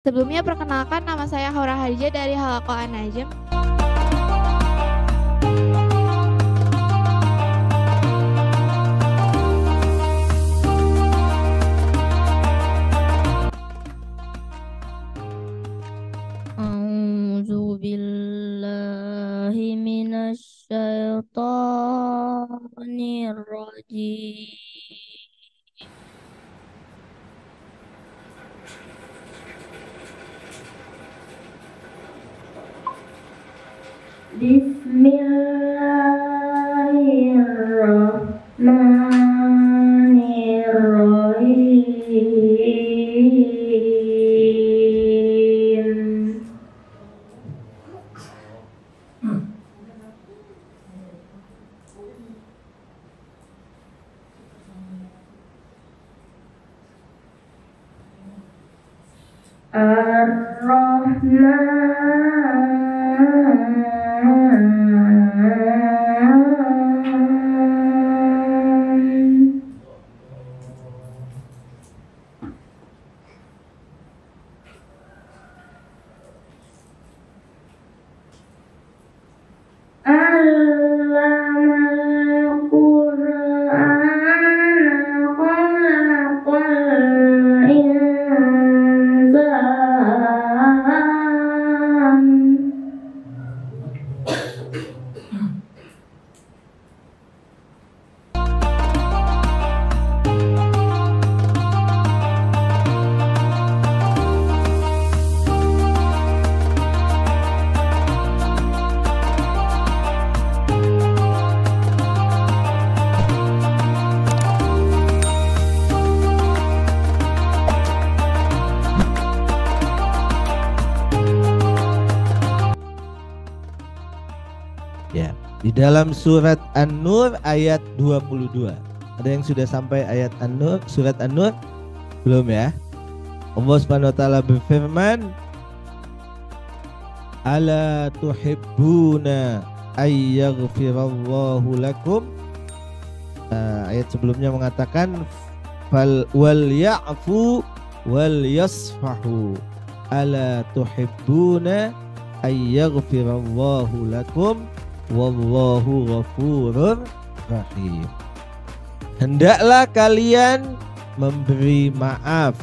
Sebelumnya perkenalkan, nama saya Haura Hadijah dari Halaqah An-Najm. A'udzu billahi minasy syaithanir rajim. Bismillahirrahmanirrahim. Ar-Rahman. Allamal Qur'ana khalaqal insan. Ya, di dalam surat An-Nur ayat 22. Ada yang sudah sampai ayat An-Nur, surat An-Nur? Belum ya? Allah Subhanahu wa taala berfirman, "Ala tuhibbuna ayyaghfirallahu lakum?" Ayat sebelumnya mengatakan wal ya'fu wal yasfahu. Ala tuhibbuna ayyaghfirallahu lakum wallahu ghafurur rahim. Hendaklah kalian memberi maaf.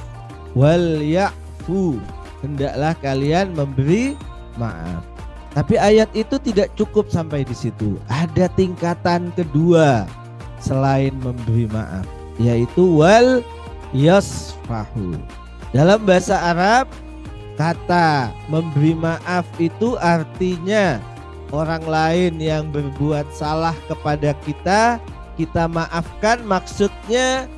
Wal ya'fu, hendaklah kalian memberi maaf. Tapi ayat itu tidak cukup sampai di situ. Ada tingkatan kedua selain memberi maaf, yaitu wal yasfahu. Dalam bahasa Arab, kata memberi maaf itu artinya orang lain yang berbuat salah kepada kita, kita maafkan, maksudnya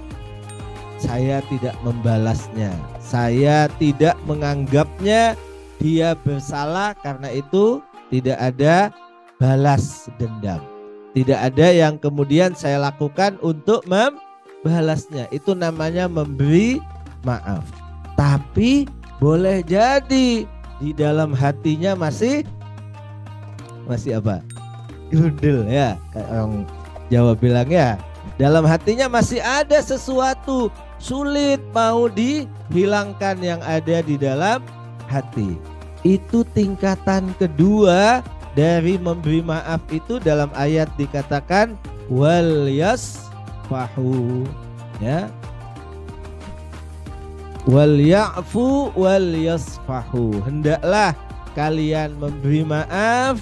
saya tidak membalasnya, saya tidak menganggapnya dia bersalah, karena itu tidak ada balas dendam. Tidak ada yang kemudian saya lakukan untuk membalasnya. Itu namanya memberi maaf. Tapi boleh jadi di dalam hatinya masih apa? Grundel ya, kayak orang Jawa bilang ya. Dalam hatinya masih ada sesuatu, sulit mau dihilangkan yang ada di dalam hati. Itu tingkatan kedua dari memberi maaf itu. Dalam ayat dikatakan wal yasfahu, ya. Wal ya'fu wal yasfahu, hendaklah kalian memberi maaf,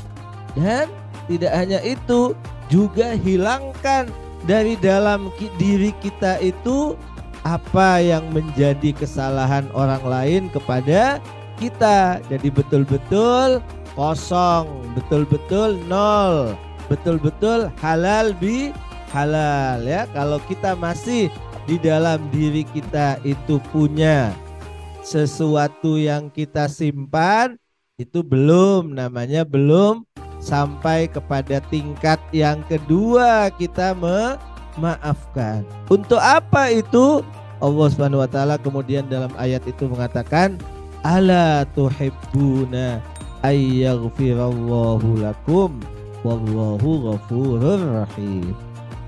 dan tidak hanya itu, juga hilangkan dari dalam diri kita itu apa yang menjadi kesalahan orang lain kepada kita. Jadi betul-betul kosong, betul-betul nol, betul-betul halal bi halal, ya. Kalau kita masih di dalam diri kita itu punya sesuatu yang kita simpan, itu belum namanya, belum sampai kepada tingkat yang kedua, kita memaafkan. Untuk apa itu? Allah Subhanahu wa taala kemudian dalam ayat itu mengatakan, ala tuhibbuna ayyaghfirallahu lakum wallahu ghafurur rahim.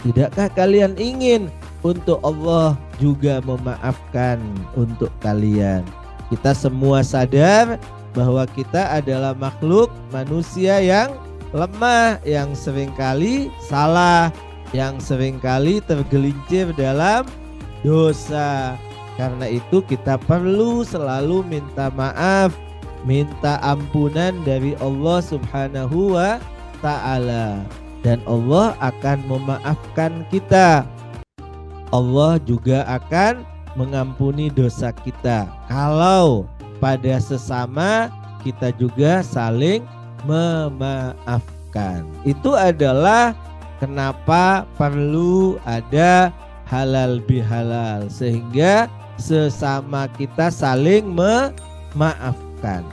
Tidakkah kalian ingin untuk Allah juga memaafkan untuk kalian? Kita semua sadar bahwa kita adalah makhluk manusia yang lemah, yang seringkali salah, yang seringkali tergelincir dalam dosa. Karena itu kita perlu selalu minta maaf, minta ampunan dari Allah Subhanahu wa Ta'ala, dan Allah akan memaafkan kita. Allah juga akan mengampuni dosa kita kalau pada sesama kita juga saling memaafkan. Itu adalah kenapa perlu ada halal bihalal, sehingga sesama kita saling memaafkan.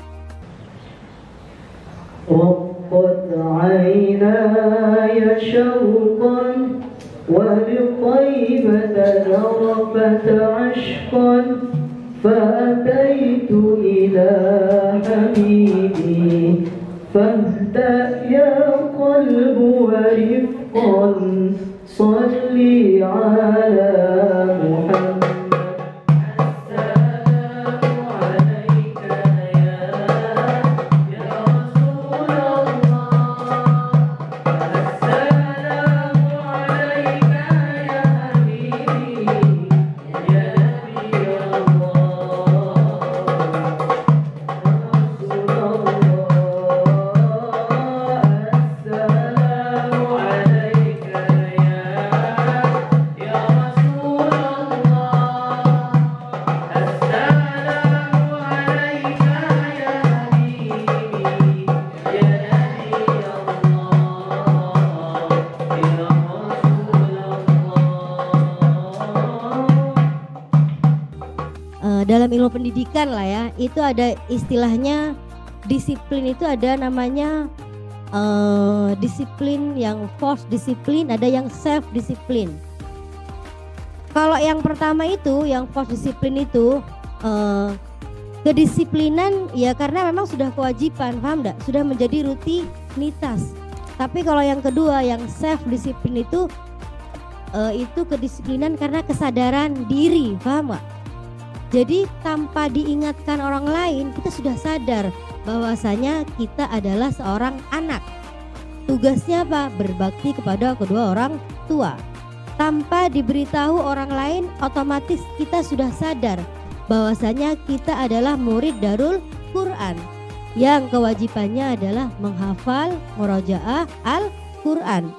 وقد عيناي شوقا ولطيبة ذرفت عشقا فأتيت إلى حبيبي فاهدأ يا قلب ورفقا صلي على محمد. Dalam ilmu pendidikan lah ya, itu ada istilahnya disiplin, itu ada namanya disiplin yang force disiplin, ada yang self disiplin. Kalau yang pertama itu, yang force disiplin itu kedisiplinan ya karena memang sudah kewajiban, paham enggak? Sudah menjadi rutinitas. Tapi kalau yang kedua, yang self disiplin itu kedisiplinan karena kesadaran diri, paham enggak? Jadi tanpa diingatkan orang lain, kita sudah sadar bahwasanya kita adalah seorang anak. Tugasnya apa? Berbakti kepada kedua orang tua. Tanpa diberitahu orang lain, otomatis kita sudah sadar bahwasanya kita adalah murid Darul Quran yang kewajibannya adalah menghafal murojaah Al-Quran.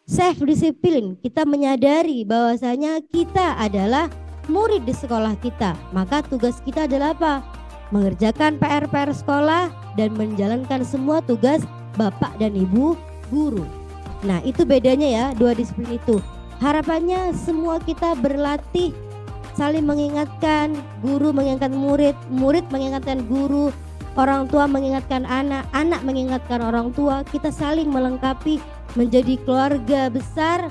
Self disiplin, kita menyadari bahwasanya kita adalah murid di sekolah kita, maka tugas kita adalah apa? Mengerjakan PR-PR sekolah dan menjalankan semua tugas bapak dan ibu guru. Nah, itu bedanya ya, dua disiplin itu. Harapannya semua kita berlatih saling mengingatkan, guru mengingatkan murid, murid mengingatkan guru, orang tua mengingatkan anak, anak mengingatkan orang tua. Kita saling melengkapi menjadi keluarga besar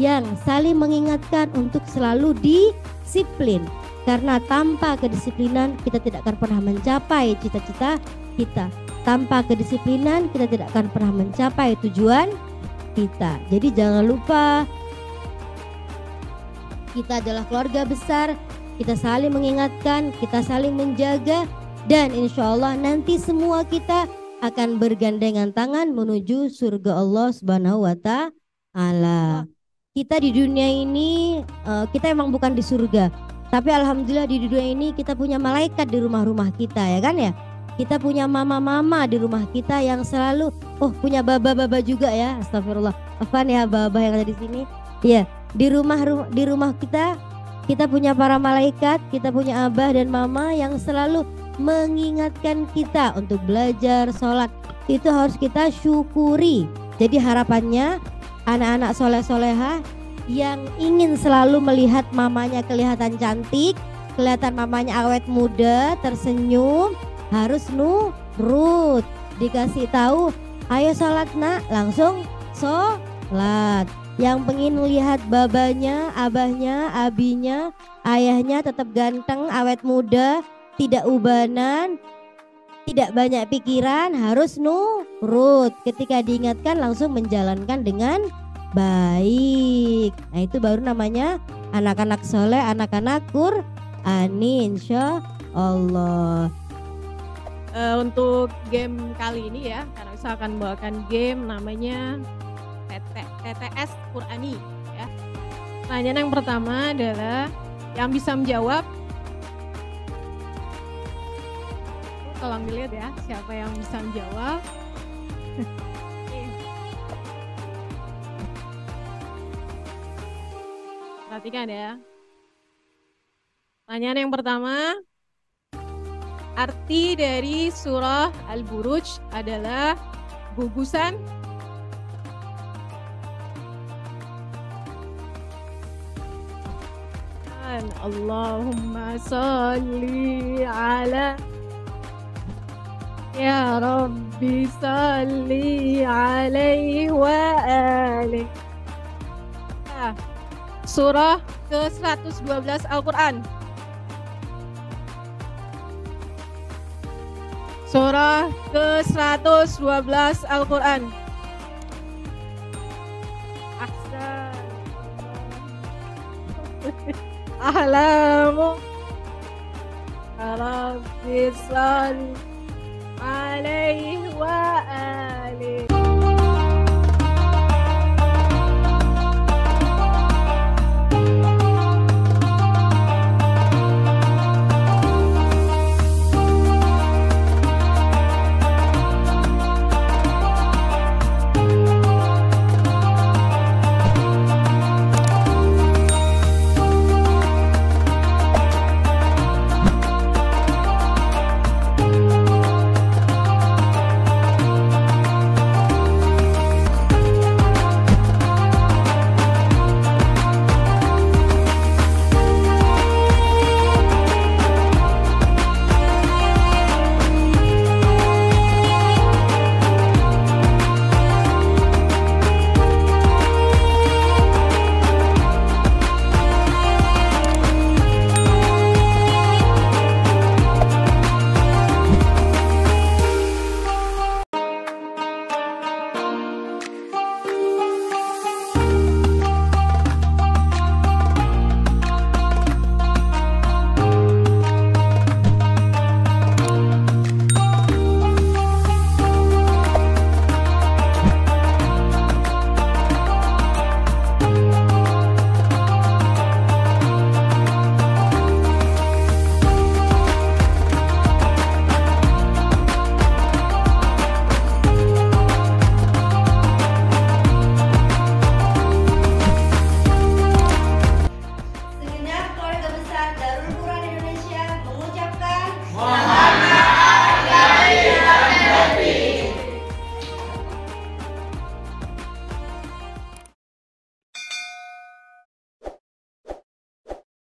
yang saling mengingatkan untuk selalu disiplin. Karena tanpa kedisiplinan kita tidak akan pernah mencapai cita-cita kita. Tanpa kedisiplinan kita tidak akan pernah mencapai tujuan kita. Jadi jangan lupa, kita adalah keluarga besar, kita saling mengingatkan, kita saling menjaga, dan insya Allah nanti semua kita akan bergandengan tangan menuju surga Allah Subhanahu wa Ta'ala. Kita di dunia ini kita emang bukan di surga, tapi alhamdulillah di dunia ini kita punya malaikat di rumah-rumah kita, ya kan ya. Kita punya mama-mama di rumah kita yang selalu punya baba-baba juga ya. Astagfirullah. Apaan ya baba yang ada di sini? Iya, di rumah kita punya para malaikat, kita punya abah dan mama yang selalu mengingatkan kita untuk belajar, sholat. Itu harus kita syukuri. Jadi harapannya anak-anak soleh-solehah yang ingin selalu melihat mamanya kelihatan cantik, kelihatan mamanya awet muda, tersenyum, harus nurut. Dikasih tahu, ayo sholat nak, langsung sholat. Yang pengen lihat babanya, abahnya, abinya, ayahnya tetap ganteng, awet muda, tidak ubanan, tidak banyak pikiran, harus nurut. Ketika diingatkan langsung menjalankan dengan baik. Nah, itu baru namanya anak-anak soleh, anak-anak Qur'ani, insya Allah. Untuk game kali ini ya, karena saya akan membawakan game namanya TTS Qur'ani ya. Pertanyaan yang pertama adalah yang bisa menjawab, tolong dilihat ya siapa yang bisa menjawab. Perhatikan ya. Pertanyaan yang pertama, arti dari surah Al-Buruj adalah gugusan. Allahumma salli ala ya Rabbi salli alaihi wa alihi. Surah ke-112 Al-Quran. Surah ke-112 Al-Quran. Ahsan. Ahlamu Rabbi salli alaihi wa alihi.